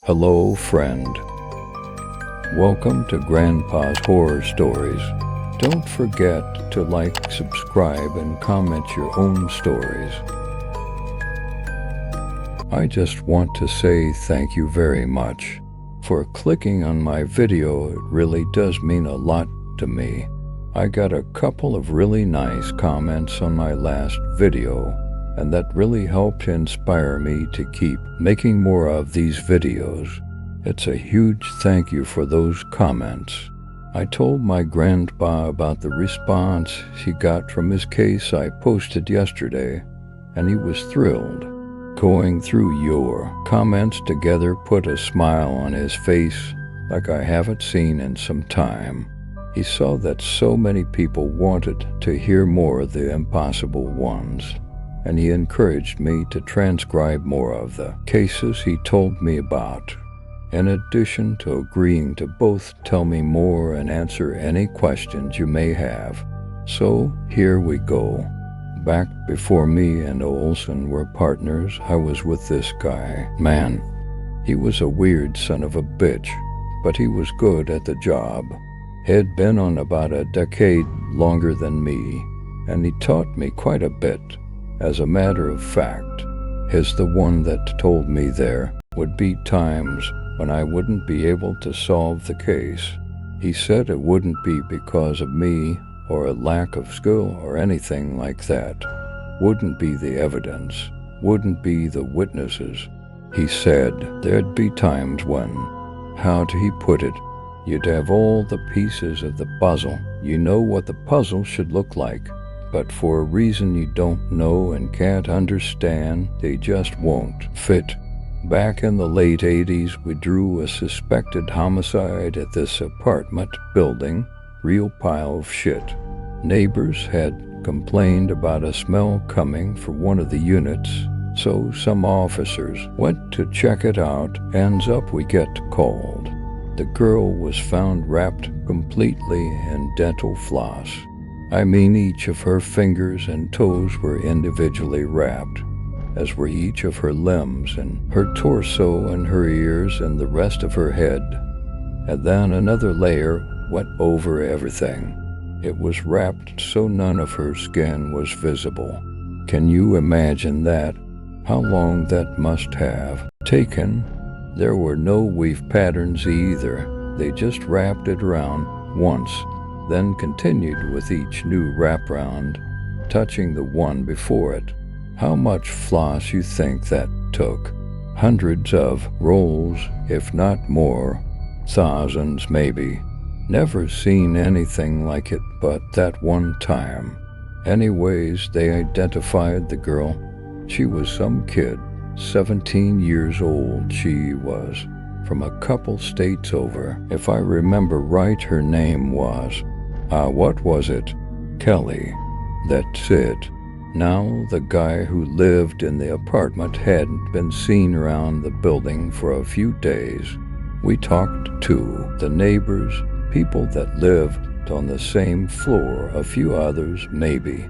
Hello, friend. Welcome to Grandpa's Horror Stories. Don't forget to like, subscribe, and comment your own stories. I just want to say thank you very much for clicking on my video. It really does mean a lot to me. I got a couple of really nice comments on my last video, and that really helped inspire me to keep making more of these videos. It's a huge thank you for those comments. I told my grandpa about the response he got from his case I posted yesterday, and he was thrilled. Going through your comments together put a smile on his face like I haven't seen in some time. He saw that so many people wanted to hear more of the impossible ones, and he encouraged me to transcribe more of the cases he told me about, in addition to agreeing to both tell me more and answer any questions you may have. So here we go. Back before me and Olson were partners, I was with this guy. Man, he was a weird son of a bitch, but he was good at the job. He'd been on about a decade longer than me, and he taught me quite a bit. As a matter of fact, he's the one that told me there would be times when I wouldn't be able to solve the case. He said it wouldn't be because of me or a lack of skill or anything like that. Wouldn't be the evidence, wouldn't be the witnesses. He said there'd be times when, how did he put it, you'd have all the pieces of the puzzle. You know what the puzzle should look like, but for a reason you don't know and can't understand, they just won't fit. Back in the late 80s, we drew a suspected homicide at this apartment building. Real pile of shit. Neighbors had complained about a smell coming from one of the units, so some officers went to check it out. Ends up we get called. The girl was found wrapped completely in dental floss. I mean, each of her fingers and toes were individually wrapped, as were each of her limbs and her torso and her ears and the rest of her head. And then another layer went over everything. It was wrapped so none of her skin was visible. Can you imagine that? How long that must have taken? There were no weave patterns either. They just wrapped it around once, then continued with each new wraparound, touching the one before it. How much floss you think that took? Hundreds of rolls, if not more. Thousands, maybe. Never seen anything like it but that one time. Anyways, they identified the girl. She was some kid, 17 years old she was, from a couple states over. If I remember right, her name was, what was it? Kelly. That's it. Now, the guy who lived in the apartment hadn't been seen around the building for a few days. We talked to the neighbors, people that lived on the same floor, a few others maybe.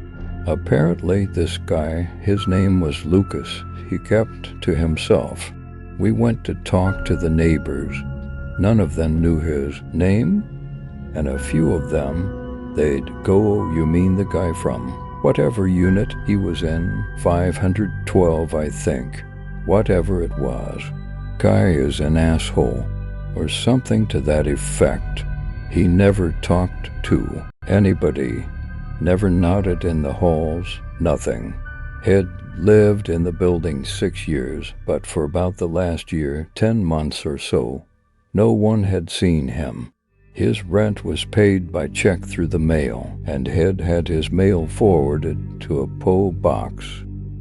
Apparently this guy, his name was Lucas, he kept to himself. We went to talk to the neighbors. None of them knew his name, and a few of them, they'd go, you mean the guy from whatever unit he was in, 512 I think, whatever it was. Guy is an asshole, or something to that effect. He never talked to anybody, never nodded in the halls, nothing. Had lived in the building 6 years, but for about the last year, 10 months or so, no one had seen him. His rent was paid by check through the mail, and had his mail forwarded to a P.O. box.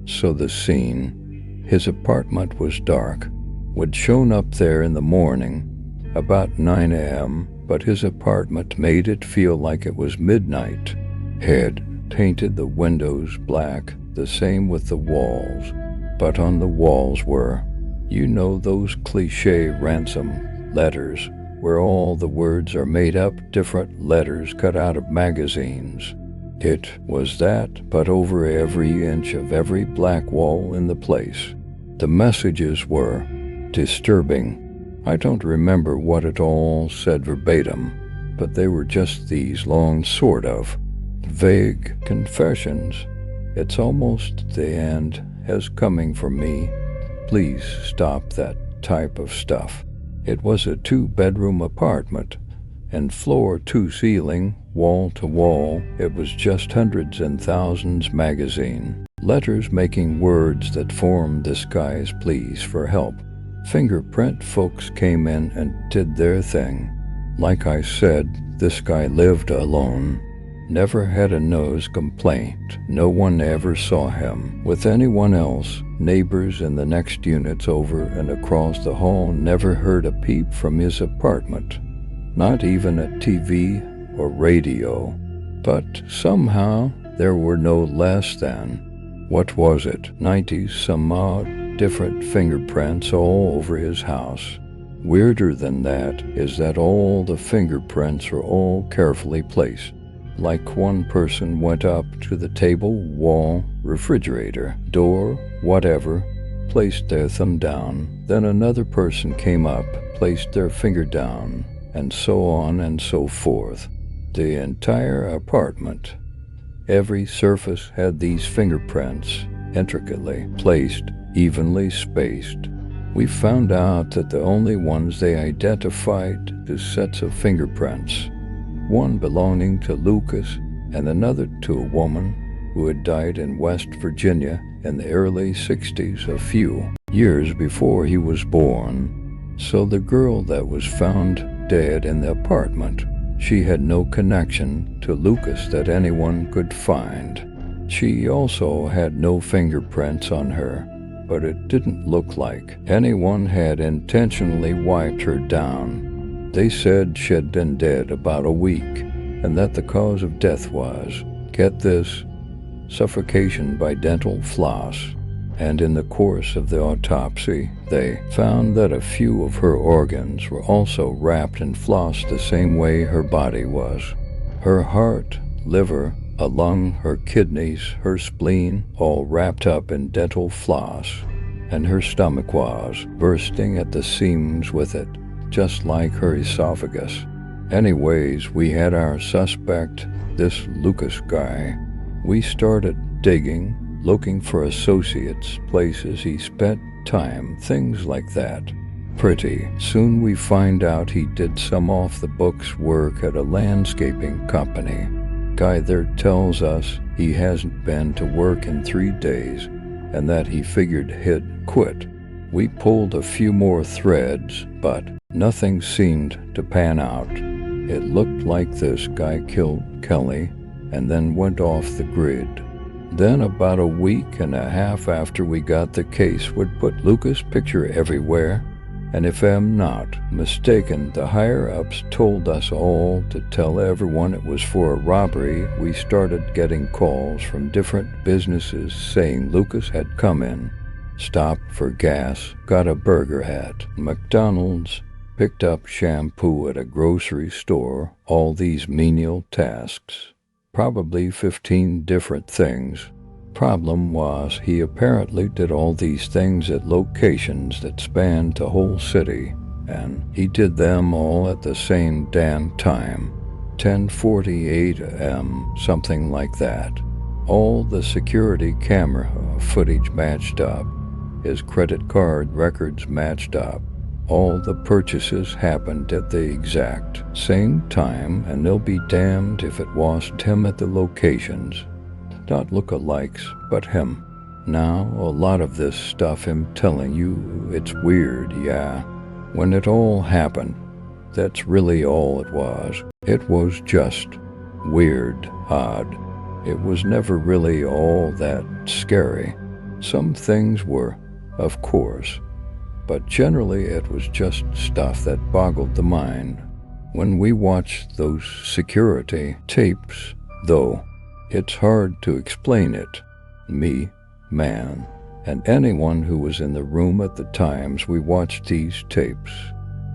So the scene, his apartment was dark. Would shown up there in the morning, about 9 a.m., but his apartment made it feel like it was midnight. Had painted the windows black, the same with the walls, but on the walls were, you know, those cliché ransom letters, where all the words are made up, different letters cut out of magazines. It was that, but over every inch of every black wall in the place. The messages were disturbing, I don't remember what it all said verbatim, but they were just these long, sort of vague confessions. It's almost the end as coming for me. Please stop that type of stuff. It was a 2-bedroom apartment, and floor to ceiling, wall to wall, it was just hundreds and thousands magazine. Letters making words that formed this guy's pleas for help. Fingerprint folks came in and did their thing. Like I said, this guy lived alone. Never had a nose complaint. No one ever saw him with anyone else. Neighbors in the next units over and across the hall never heard a peep from his apartment. Not even a TV or radio. But somehow there were no less than, what was it, 90 some odd different fingerprints all over his house. Weirder than that is that all the fingerprints are all carefully placed. Like one person went up to the table, wall, refrigerator, door, whatever, placed their thumb down. Then another person came up, placed their finger down, and so on and so forth. The entire apartment. Every surface had these fingerprints, intricately placed, evenly spaced. We found out that the only ones they identified two sets of fingerprints, one belonging to Lucas and another to a woman who had died in West Virginia in the early 60s, a few years before he was born. So the girl that was found dead in the apartment, she had no connection to Lucas that anyone could find. She also had no fingerprints on her, but it didn't look like anyone had intentionally wiped her down. They said she'd been dead about a week, and that the cause of death was, get this, suffocation by dental floss. And in the course of the autopsy, they found that a few of her organs were also wrapped in floss the same way her body was. Her heart, liver, a lung, her kidneys, her spleen, all wrapped up in dental floss. And her stomach was bursting at the seams with it, just like her esophagus. Anyways, we had our suspect, this Lucas guy. We started digging, looking for associates, places he spent time, things like that. Pretty soon we find out he did some off-the-books work at a landscaping company. Guy there tells us he hasn't been to work in 3 days and that he figured he'd quit. We pulled a few more threads, but nothing seemed to pan out. It looked like this guy killed Kelly and then went off the grid. Then about a week and a half after we got the case, would put Lucas' picture everywhere, and if I'm not mistaken, the higher-ups told us all to tell everyone it was for a robbery. We started getting calls from different businesses saying Lucas had come in, stopped for gas, got a burger at McDonald's, picked up shampoo at a grocery store, all these menial tasks. Probably 15 different things. Problem was, he apparently did all these things at locations that spanned the whole city, and he did them all at the same damn time. 10:48 a.m., something like that. All the security camera footage matched up. His credit card records matched up. All the purchases happened at the exact same time, and they'll be damned if it wasn't him at the locations. Not lookalikes, but him. Now, a lot of this stuff I'm telling you, it's weird, yeah. When it all happened, that's really all it was. It was just weird, odd. It was never really all that scary. Some things were, of course, but generally it was just stuff that boggled the mind. When we watched those security tapes, though, it's hard to explain it. Me, man, and anyone who was in the room at the times we watched these tapes.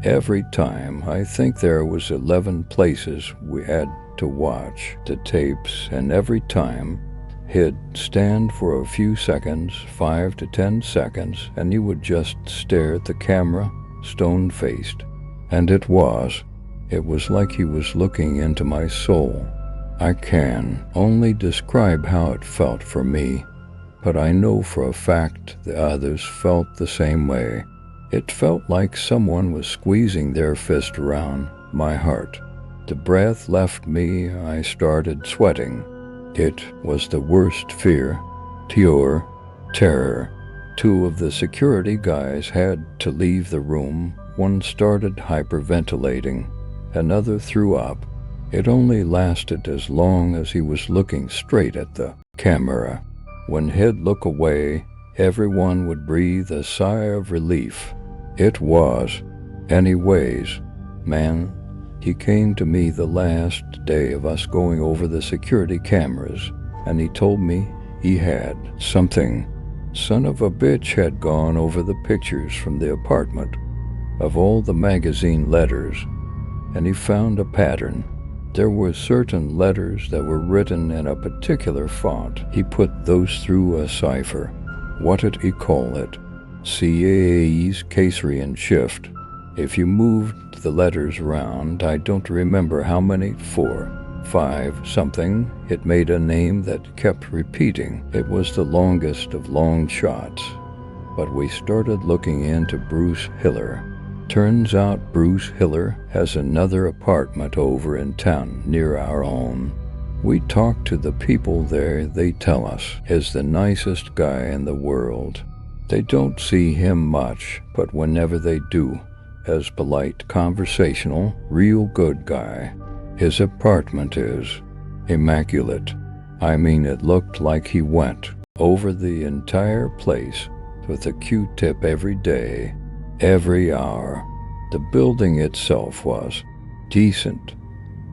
Every time, I think there was 11 places we had to watch the tapes, and every time, he'd stand for a few seconds, 5 to 10 seconds, and you would just stare at the camera stone-faced. And it was like he was looking into my soul. I can only describe how it felt for me, but I know for a fact the others felt the same way. It felt like someone was squeezing their fist around my heart. The breath left me, I started sweating. It was the worst fear, pure terror. Two of the security guys had to leave the room. One started hyperventilating. Another threw up. It only lasted as long as he was looking straight at the camera. When he'd look away, everyone would breathe a sigh of relief. It was. Anyways, man, he came to me the last day of us going over the security cameras, and he told me he had something. Son of a bitch had gone over the pictures from the apartment of all the magazine letters, and he found a pattern. There were certain letters that were written in a particular font. He put those through a cipher. What did he call it? CAA's Caserian shift. If you moved the letters around, I don't remember how many, 4, 5, something, it made a name that kept repeating. It was the longest of long shots. But we started looking into Bruce Hiller. Turns out Bruce Hiller has another apartment over in town near our own. We talked to the people there. They tell us is the nicest guy in the world. They don't see him much, but whenever they do, as polite, conversational, real good guy. His apartment is immaculate. I mean, it looked like he went over the entire place with a Q-tip every day, every hour. The building itself was decent,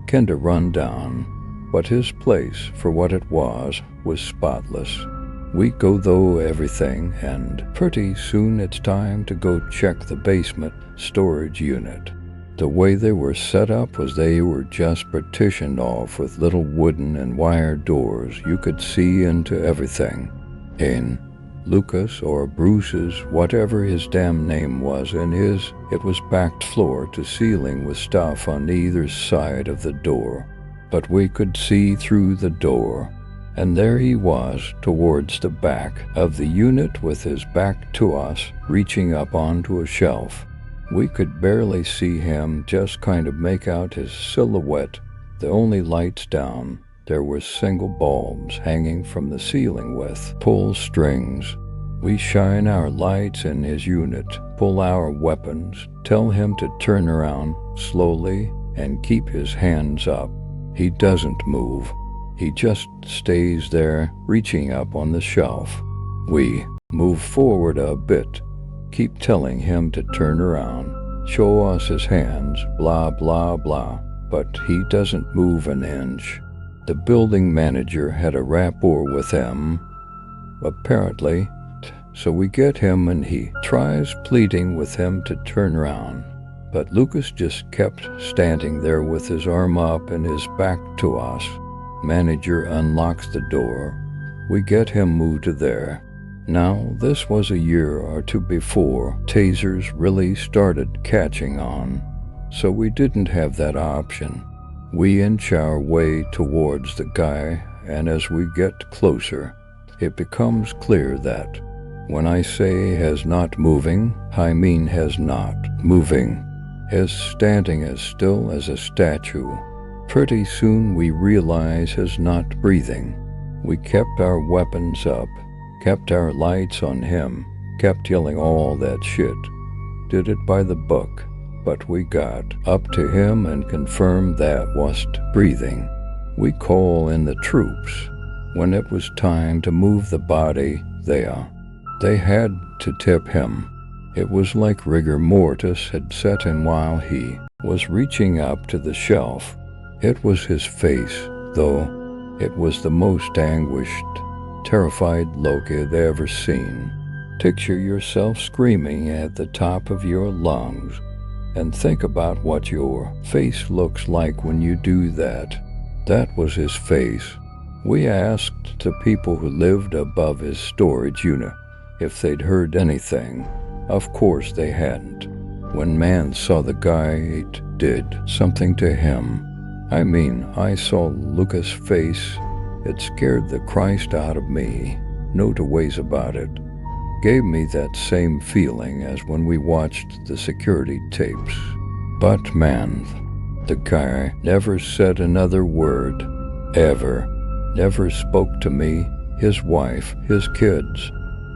kinda run down, but his place, for what it was spotless. We go through everything, and pretty soon it's time to go check the basement storage unit. The way they were set up was they were just partitioned off with little wooden and wire doors. You could see into everything. In Lucas or Bruce's, whatever his damn name was, it was backed floor to ceiling with stuff on either side of the door. But we could see through the door. And there he was, towards the back of the unit with his back to us, reaching up onto a shelf. We could barely see him, just kind of make out his silhouette. The only lights down. There were single bulbs hanging from the ceiling with pull strings. We shine our lights in his unit, pull our weapons, tell him to turn around slowly and keep his hands up. He doesn't move. He just stays there, reaching up on the shelf. We move forward a bit, keep telling him to turn around, show us his hands, blah, blah, blah, but he doesn't move an inch. The building manager had a rapport with him, apparently, so we get him and he tries pleading with him to turn around. But Lucas just kept standing there with his arm up and his back to us. Manager unlocks the door. We get him moved to there. Now, this was a year or two before tasers really started catching on, so we didn't have that option. We inch our way towards the guy, and as we get closer, it becomes clear that when I say has not moving, I mean has not moving, is standing as still as a statue. Pretty soon we realize he's not breathing. We kept our weapons up, kept our lights on him, kept yelling all that shit. Did it by the book, but we got up to him and confirmed that wasn't breathing. We call in the troops. When it was time to move the body, they had to tip him. It was like rigor mortis had set in while he was reaching up to the shelf. It was his face, though. It was the most anguished, terrified look I'd ever seen. Picture yourself screaming at the top of your lungs, and think about what your face looks like when you do that. That was his face. We asked the people who lived above his storage unit if they'd heard anything. Of course they hadn't. when man saw the guy, it did something to him. I mean, I saw Lucas' face. It scared the Christ out of me. No two ways about it. Gave me that same feeling as when we watched the security tapes. But man, the guy never said another word, ever. Never spoke to me, his wife, his kids.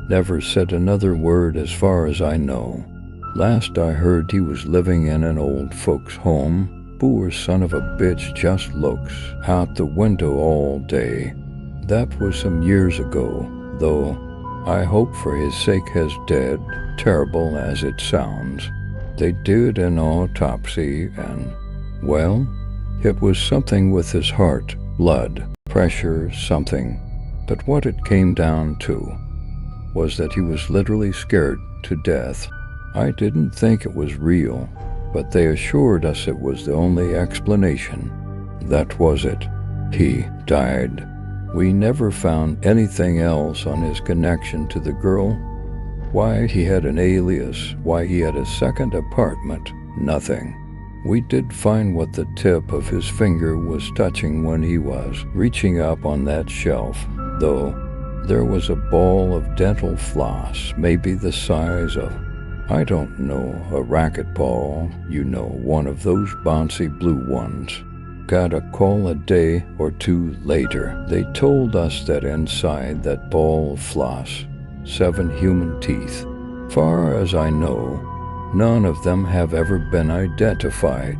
Never said another word as far as I know. Last I heard, he was living in an old folks' home. Poor son of a bitch just looks out the window all day. That was some years ago, though. I hope for his sake he's dead, terrible as it sounds. They did an autopsy and, well, it was something with his heart, blood, pressure, something. But what it came down to was that he was literally scared to death. I didn't think it was real, but they assured us it was the only explanation. That was it. He died. We never found anything else on his connection to the girl. Why he had an alias, why he had a second apartment, nothing. We did find what the tip of his finger was touching when he was reaching up on that shelf, though there was a ball of dental floss, maybe the size of, I don't know, a racquetball, one of those bouncy blue ones. Got a call a day or two later. They told us that inside that ball of floss, 7 human teeth. Far as I know, none of them have ever been identified.